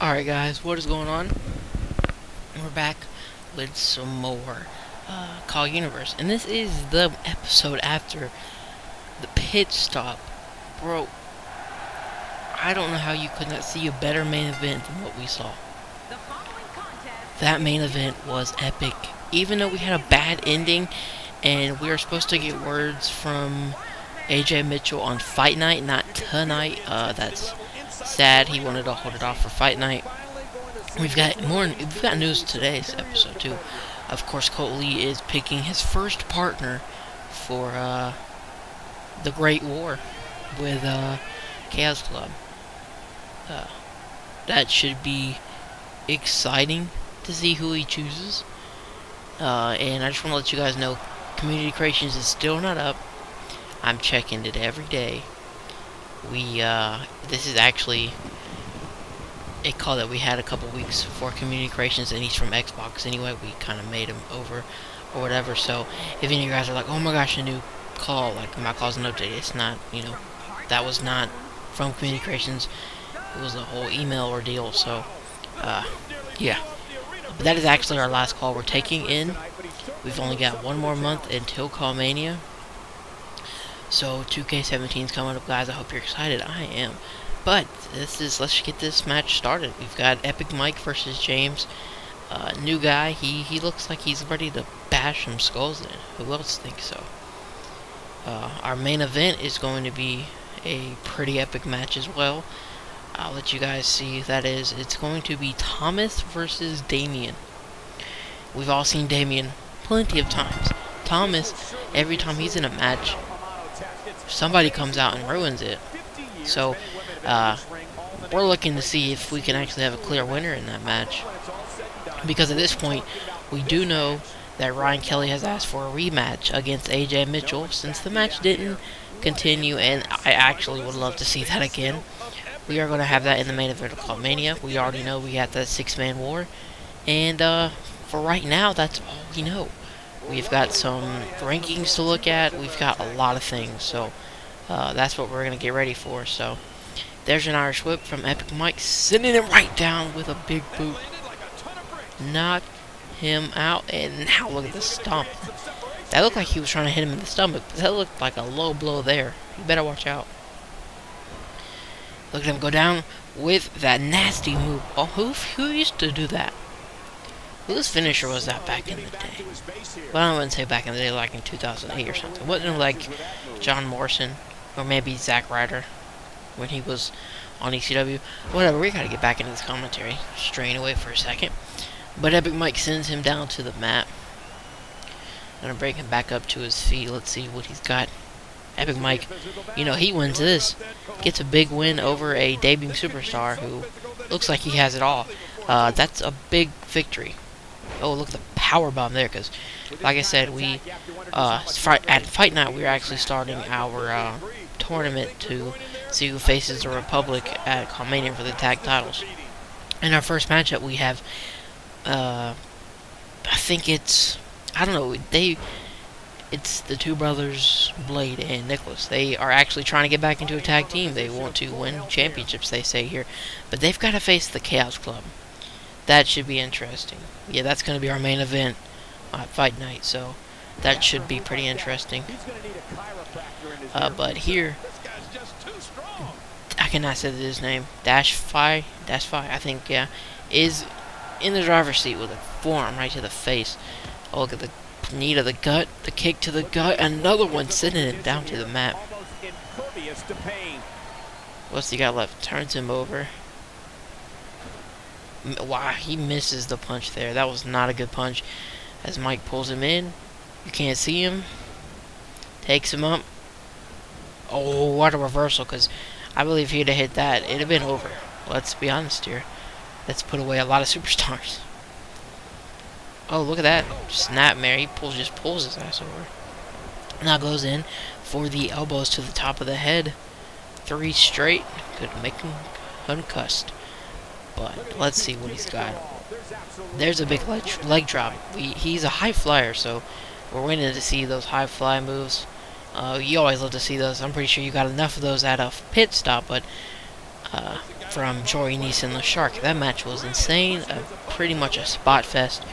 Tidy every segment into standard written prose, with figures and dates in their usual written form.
Alright guys, what is going on? We're back with some more CAW Universe. And this is the episode after the pit stop. Bro, I don't know how you could not see a better main event than what we saw. That main event was epic. Even though we had a bad ending and we were supposed to get words from AJ Mitchell on Fight Night, not tonight. That's sad. He wanted to hold it off for Fight Night. We've got news today's episode too. Of course, Colt Lee is picking his first partner for the Great War with Chaos Club. That should be exciting to see who he chooses. And I just want to let you guys know, Community Creations is still not up. I'm checking it every day. This is actually a call that we had a couple weeks for Community Creations, and he's from Xbox anyway. We kind of made him over or whatever. So if any of you guys are like, oh my gosh, a new call, like my call's an update, it's not, that was not from Community Creations. It was a whole email ordeal. So yeah, but that is actually our last call we're taking in. We've only got one more month until Call Mania. So 2K17 is coming up, guys. I hope you're excited. I am. But let's get this match started. We've got Epic Mike versus James. New guy. He looks like he's ready to bash some skulls in. Who else thinks so? Our main event is going to be a pretty epic match as well. I'll let you guys see who that is. It's going to be Thomas versus Damien. We've all seen Damien plenty of times. Thomas, every time he's in a match, somebody comes out and ruins it. So we're looking to see if we can actually have a clear winner in that match, because at this point we do know that Ryan Kelly has asked for a rematch against AJ Mitchell, since the match didn't continue, and I actually would love to see that again. We are going to have that in the main event of Club Mania. We already know we got that 6-man war, and for right now that's all we know. We've got some rankings to look at. We've got a lot of things, so that's what we're going to get ready for. So there's an Irish whip from Epic Mike, sending it right down with a big boot. Knock him out, and now look at the stomp. That looked like he was trying to hit him in the stomach, but that looked like a low blow there. You better watch out. Look at him go down with that nasty move. Oh, who used to do that? Whose finisher was that back in the day? Well, I wouldn't say back in the day, like in 2008 or something. Wasn't it like John Morrison, or maybe Zack Ryder when he was on ECW? Whatever, we gotta get back into this commentary. Straying away for a second. But Epic Mike sends him down to the mat. Gonna bring him back up to his feet. Let's see what he's got. Epic Mike, he wins this. Gets a big win over a debuting superstar who looks like he has it all. That's a big victory. Oh, look at the power bomb there, because, like I said, we at Fight Night we are actually starting our tournament to see who faces the Republic at Call Mania for the tag titles. In our first matchup, we have, I think it's the two brothers, Blade and Nicholas. They are actually trying to get back into a tag team. They want to win championships, they say here, but they've got to face the Chaos Club. That should be interesting. Yeah, that's going to be our main event at Fight Night, so that should be pretty interesting. But here, I cannot say his name. Dash Fi, I think, yeah, is in the driver's seat with a forearm right to the face. Oh, look at the knee to the gut, the kick to the gut, another one sending it down to the mat. What's he got left? Turns him over. Wow, he misses the punch there. That was not a good punch. As Mike pulls him in, you can't see him. Takes him up. Oh, what a reversal, because I believe if he'd have hit that, it'd have been over. Let's be honest here. Let's put away a lot of superstars. Oh, look at that. Snapmare. He just pulls his ass over. Now goes in for the elbows to the top of the head. 3 straight. Could make him concussed. But let's see what he's got. There's a big leg drop. He's a high flyer, so we're waiting to see those high fly moves. You always love to see those. I'm pretty sure you got enough of those at a pit stop, but from Joey Neese and the Shark. That match was insane, pretty much a spot fest.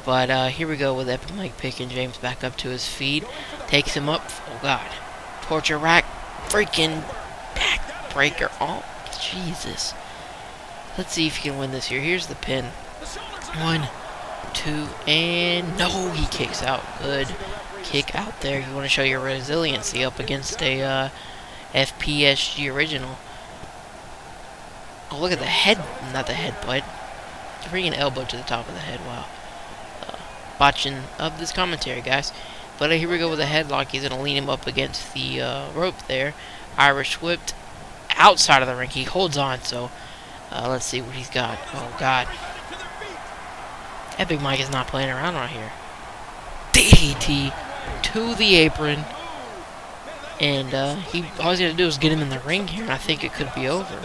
But here we go with Epic Mike picking James back up to his feet, takes him up. Oh God, torture rack, freaking back breaker. Oh Jesus! Let's see if he can win this here. Here's the pin. 1, 2, and no, he kicks out. Good kick out there. You want to show your resiliency up against a FPSG original. Oh, look at the head, not the headbutt. Freaking elbow to the top of the head. Wow. Botching of this commentary, guys. But here we go with a headlock. He's going to lean him up against the rope there. Irish whipped outside of the ring. He holds on, so let's see what he's got. Oh, God. Epic Mike is not playing around right here. DDT to the apron. And all he's got to do is get him in the ring here, and I think it could be over.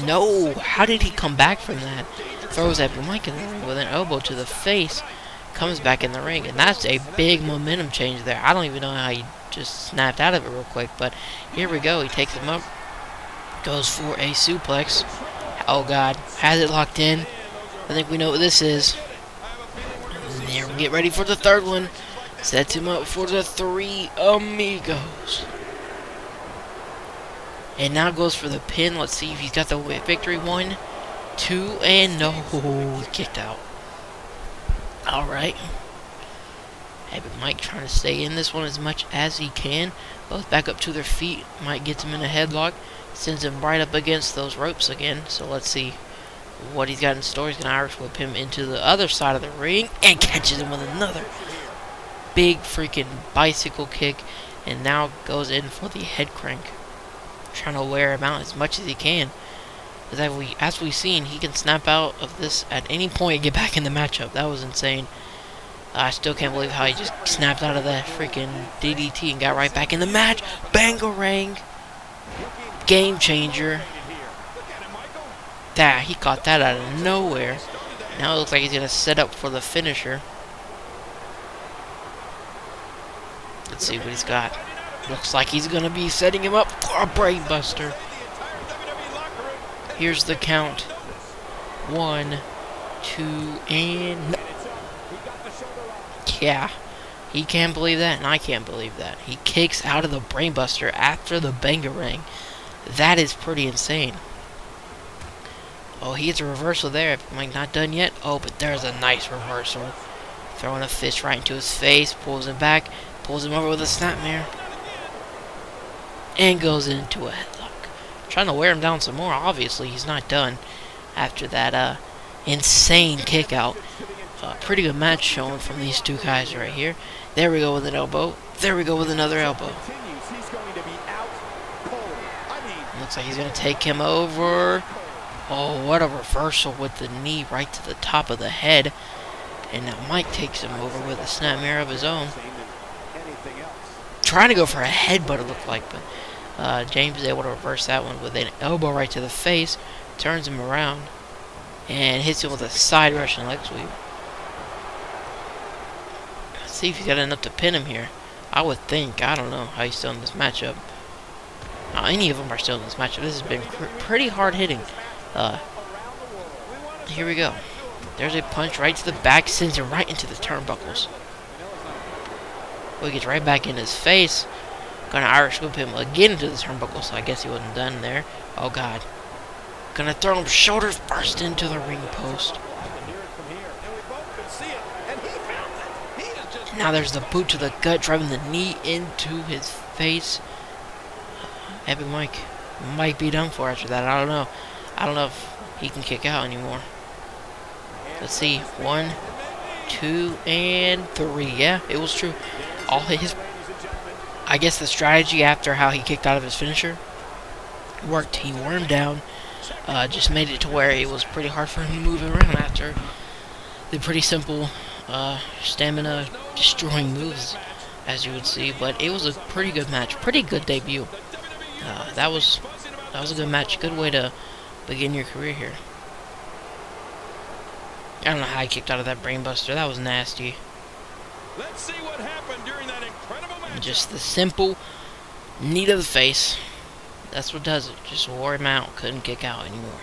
No, how did he come back from that? Throws Epic Mike in the ring with an elbow to the face, comes back in the ring, and that's a big momentum change there. I don't even know how he just snapped out of it real quick, but here we go. He takes him up, goes for a suplex. Oh God, has it locked in. I think we know what this is. And there, we get ready for the third one. Sets him up for the Three Amigos. And now goes for the pin. Let's see if he's got the victory. 1, 2, and no, he kicked out. Alright. Epic Mike trying to stay in this one as much as he can. Both back up to their feet. Mike gets him in a headlock. Sends him right up against those ropes again. So let's see what he's got in store. He's going to Irish whip him into the other side of the ring. And catches him with another big freaking bicycle kick. And now goes in for the head crank. Trying to wear him out as much as he can. As we've seen, he can snap out of this at any point and get back in the matchup. That was insane. I still can't believe how he just snapped out of that freaking DDT and got right back in the match. Bangarang. Game changer. He caught that out of nowhere. Now it looks like he's going to set up for the finisher. Let's see what he's got. Looks like he's going to be setting him up for a brainbuster. Here's the count. 1, 2, and no. Yeah. He can't believe that, and I can't believe that. He kicks out of the brainbuster after the bangarang. That is pretty insane. Oh, he gets a reversal there. Like, not done yet. Oh, but there's a nice reversal. Throwing a fist right into his face. Pulls him back. Pulls him over with a snapmare. And goes into a headlock. Trying to wear him down some more. Obviously, he's not done after that insane kick out. Pretty good match showing from these two guys right here. There we go with an elbow. There we go with another elbow. Looks like he's going to take him over. Oh, what a reversal with the knee right to the top of the head. And now Mike takes him over with a snapmare of his own. Trying to go for a headbutt, it looked like, but James is able to reverse that one with an elbow right to the face. Turns him around and hits him with a side Russian leg sweep. Let's see if he's got enough to pin him here. I would think. I don't know how he's still in this matchup. Any of them are still in this matchup. This has been pretty hard hitting. Here we go. There's a punch right to the back, sends him right into the turnbuckles. Well, he gets right back in his face. Gonna Irish whip him again into the turnbuckle, so I guess he wasn't done there. Oh God. Gonna throw him shoulders first into the ring post. Now there's the boot to the gut, driving the knee into his face. Epic Mike might be done for after that. I don't know. I don't know if he can kick out anymore. Let's see. 1, 2, and 3. Yeah, it was true. All his, I guess the strategy after how he kicked out of his finisher worked. He wore him down. Just made it to where it was pretty hard for him to move around after the pretty simple stamina destroying moves, as you would see. But it was a pretty good match. Pretty good debut. That was a good match. Good way to begin your career here. I don't know how he kicked out of that brainbuster. That was nasty. Let's see what happened during that incredible match. Just the simple knee to the face. That's what does it. Just wore him out. Couldn't kick out anymore.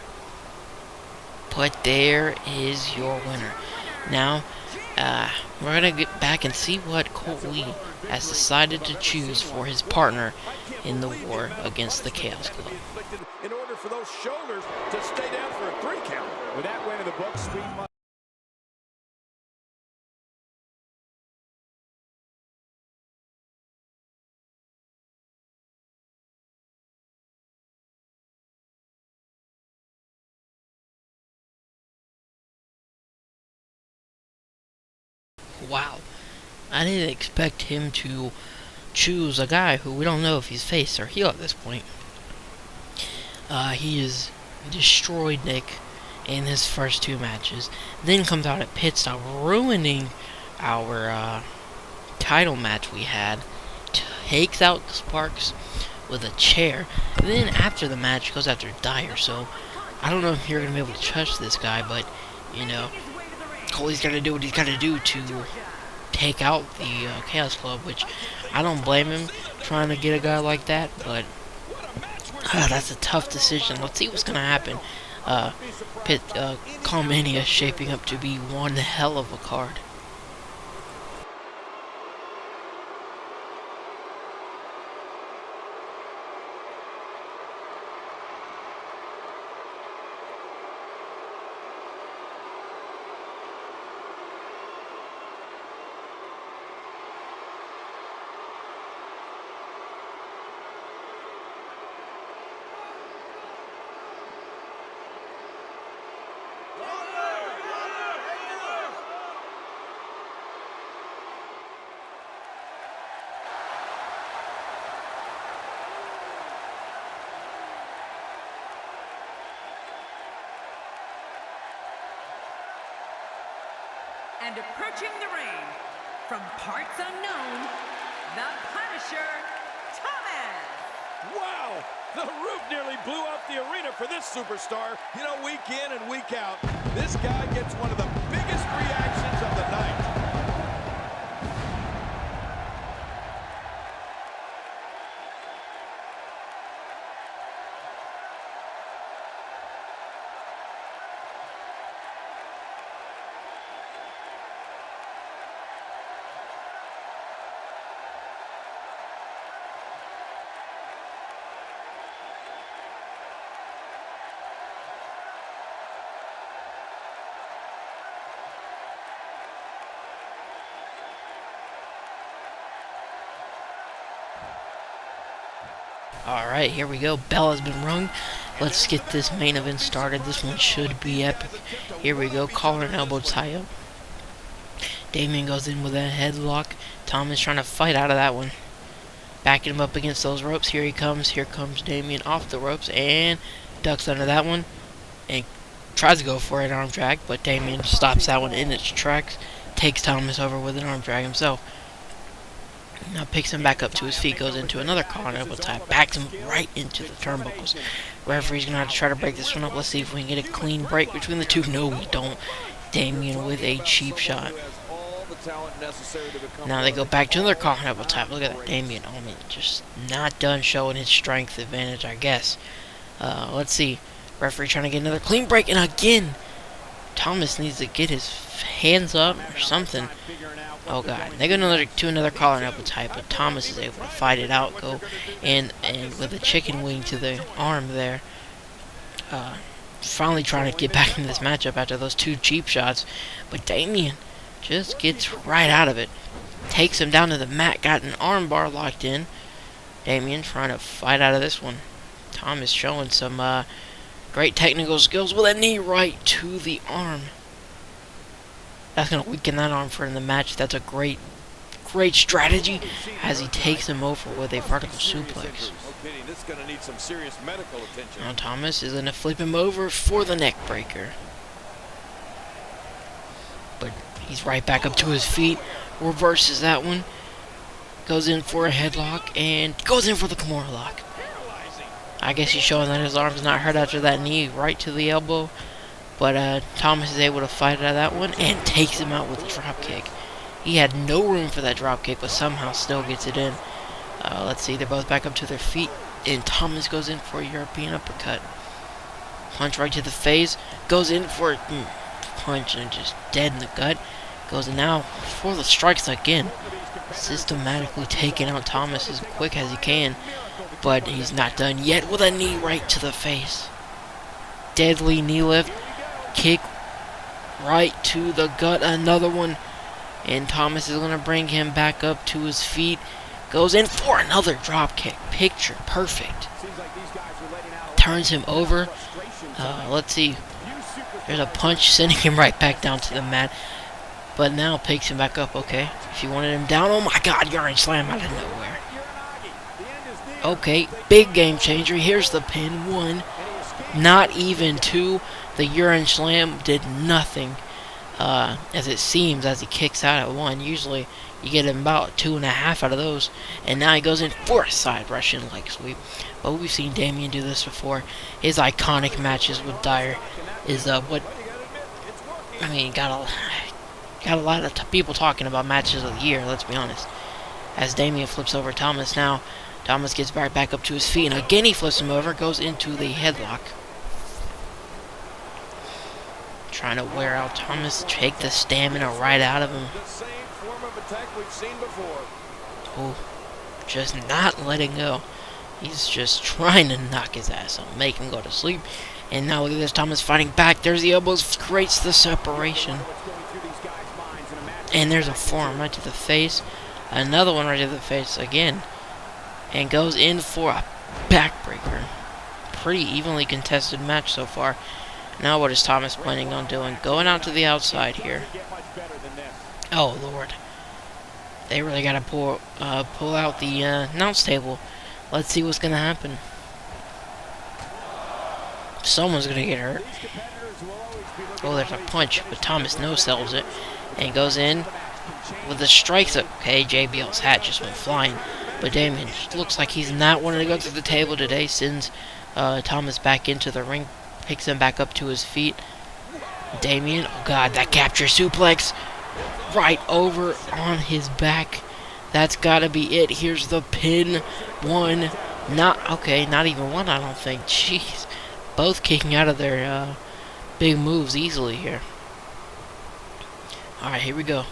But there is your winner. Now, we're going to get back and see what Colt Lee has decided to choose for his partner in the war against the Chaos Club. In order for those shoulders to stay down for a 3 count. With that win in the books, Speed must. Wow. I didn't expect him to choose a guy who we don't know if he's face or heel at this point. He has destroyed Nick in his first 2 matches. Then comes out at pit stop, ruining our title match we had. Takes out Sparks with a chair. Then after the match, goes after Dyer. So I don't know if you're going to be able to trust this guy, but, you know, Cole's got to do what he's got to do to take out the Chaos Club, which I don't blame him trying to get a guy like that, but that's a tough decision. Let's see what's going to happen. CAW Mania shaping up to be one hell of a card. And approaching the ring, from parts unknown, the Punisher, Thomas! Wow! The roof nearly blew out the arena for this superstar. You know, week in and week out, this guy gets one of the biggest reactions of the night. Alright, here we go. Bell has been rung. Let's get this main event started. This one should be epic. Here we go. Collar and elbow tie up. Damien goes in with a headlock. Thomas trying to fight out of that one. Backing him up against those ropes. Here he comes. Here comes Damien off the ropes and ducks under that one. And tries to go for an arm drag, but Damien stops that one in its tracks. Takes Thomas over with an arm drag himself. Now picks him back up to his feet, goes into another collar elbow tie, backs him right into the turnbuckles. Referee's gonna have to try to break this one up. Let's see if we can get a clean break between the two. No, we don't. Damien with a cheap shot. Now they go back to another collar elbow tie. Look at that, Damien. I mean, just not done showing his strength advantage, I guess. Let's see. Referee trying to get another clean break, and again, Thomas needs to get his hands up or something. Oh god, they go to another collar and elbow tie, but Thomas is able to fight it out, go and with a chicken wing to the arm there. Finally trying to get back into this matchup after those 2 cheap shots, but Damien just gets right out of it. Takes him down to the mat, got an arm bar locked in. Damien trying to fight out of this one. Thomas showing some great technical skills with a knee right to the arm. That's going to weaken that arm for in the match. That's a great strategy as he takes him over with a vertical suplex. Now Thomas is going to flip him over for the neck breaker. But he's right back up to his feet. Reverses that one. Goes in for a headlock and goes in for the Kimura lock. I guess he's showing that his arm's not hurt after that knee right to the elbow. But Thomas is able to fight out of that one and takes him out with a drop kick. He had no room for that drop kick, but somehow still gets it in. Let's see, they're both back up to their feet. And Thomas goes in for a European uppercut. Punch right to the face. Goes in for a punch and just dead in the gut. Goes in now for the strikes again. Systematically taking out Thomas as quick as he can. But he's not done yet with a knee right to the face. Deadly knee lift. Kick right to the gut. Another one. And Thomas is going to bring him back up to his feet. Goes in for another drop kick. Picture perfect. Turns him over. Let's see. There's a punch sending him right back down to the mat. But now picks him back up. Okay. If you wanted him down. Oh my god. Urine slam out of nowhere. Okay. Big game changer. Here's the pin. 1. Not even 2. The urine slam did nothing. As it seems, as he kicks out at 1. Usually you get about 2.5 out of those. And now he goes in for a side Russian leg sweep. But we've seen Damien do this before. His iconic matches with Dyer is what... I mean, got a lot of people talking about matches of the year, let's be honest. As Damien flips over Thomas now. Thomas gets back up to his feet. And again he flips him over. Goes into the headlock. Trying to wear out Thomas. Take the stamina right out of him. Oh, just not letting go. He's just trying to knock his ass out, make him go to sleep. And now look at this, Thomas fighting back. There's the elbows, creates the separation. And there's a forearm right to the face. Another one right to the face again. And goes in for a backbreaker. Pretty evenly contested match so far. Now what is Thomas planning on doing? Going out to the outside here. Oh, Lord. They really got to pull out the announce table. Let's see what's going to happen. Someone's going to get hurt. Oh, there's a punch, but Thomas no-sells it. And goes in with the strikes. Okay, JBL's hat just went flying. But Damien looks like he's not wanting to go through the table today. Sends Thomas back into the ring. Picks him back up to his feet. Damien, oh god, that capture suplex. Right over on his back. That's gotta be it. Here's the pin. 1. Not even 1, I don't think. Jeez. Both kicking out of their big moves easily here. Alright, here we go.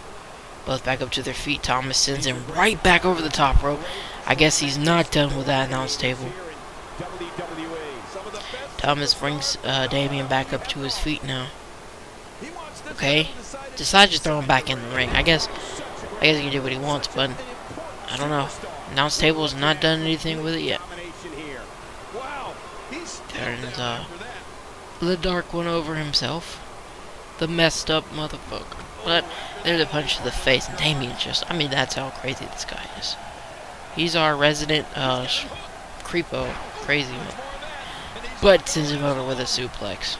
Both back up to their feet. Thomas sends him right back over the top rope. I guess he's not done with that announce table. Thomas brings Damien back up to his feet now. Okay. Decides to throw him back in the ring. I guess he can do what he wants, but I don't know. Announce table has not done anything with it yet. Turns the Dark One over himself. The messed up motherfucker. But there's a punch to the face, and Damien I mean, that's how crazy this guy is. He's our resident creepo, crazy one. But sends him over with a suplex.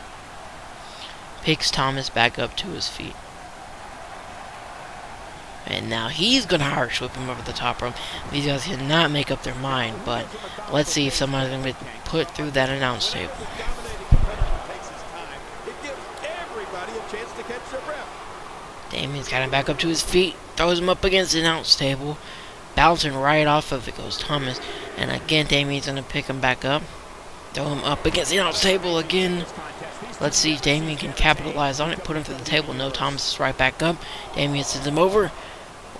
Picks Thomas back up to his feet. And now he's going to harsh whip him over the top rope. These guys cannot make up their mind, but let's see if somebody's going to be put through that announce table. Damien's got him back up to his feet. Throws him up against the announce table. Bouncing right off of it goes Thomas. And again, Damien's going to pick him back up. Throw him up against the announce table again. Let's see if Damien can capitalize on it. Put him through the table. No, Thomas is right back up. Damien sends him over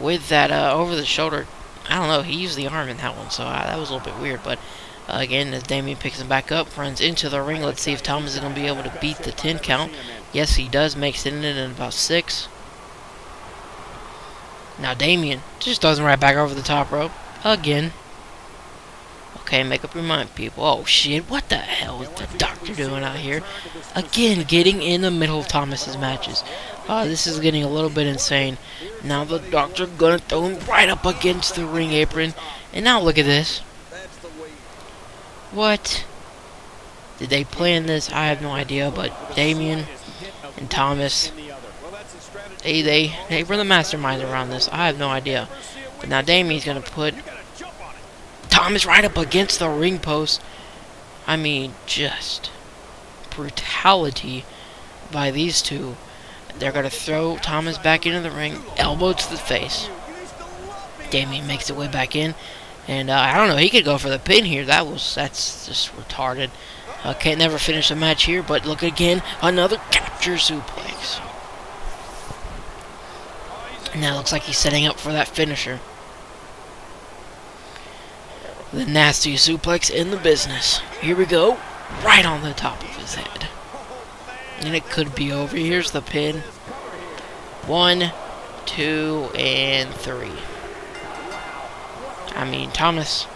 with that over the shoulder. I don't know. He used the arm in that one, so that was a little bit weird. But again, as Damien picks him back up, runs into the ring. Let's see if Thomas is going to be able to beat the 10 count. Yes, he does. Makes it in about 6. Now Damien just throws him right back over the top rope again. Okay, make up your mind, people. Oh, shit. What the hell is the doctor doing out here? Again, getting in the middle of Thomas's matches. This is getting a little bit insane. Now the doctor gonna throw him right up against the ring apron. And now look at this. What? Did they plan this? I have no idea. But Damien and Thomas, they were the masterminds around this. I have no idea. But now Damien's gonna put Thomas right up against the ring post. I mean, just brutality by these two. They're going to throw Thomas back into the ring. Elbow to the face. Damien makes his way back in. And I don't know, he could go for the pin here. That's just retarded. Can't never finish a match here, but look again, another capture suplex. Now looks like he's setting up for that finisher. The nastiest suplex in the business. Here we go, right on the top of his head. And it could be over. Here's the pin. 1, 2, and 3. I mean, Thomas,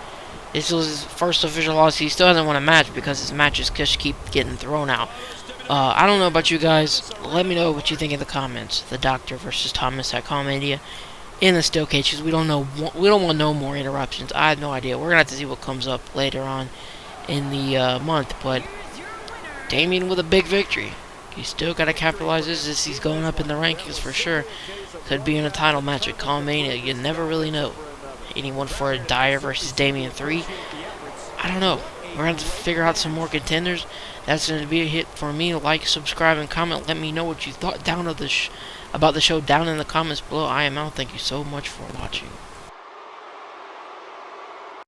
this was his first official loss. He still hasn't won a match because his matches just keep getting thrown out. I don't know about you guys. Let me know what you think in the comments. The Doctor versus Thomas at CAW Mania in the steel cage, because we don't want no more interruptions. I have no idea. We're gonna have to see what comes up later on in the month. But Damien with a big victory. He's still got to capitalize this as he's going up in the rankings for sure. Could be in a title match at CAW Mania. You never really know. Anyone for a Dyer versus Damien 3? I don't know. We're going to have to figure out some more contenders. That's going to be a hit for me. Like, subscribe, and comment. Let me know what you thought about the show down in the comments below. I am out. Thank you so much for watching.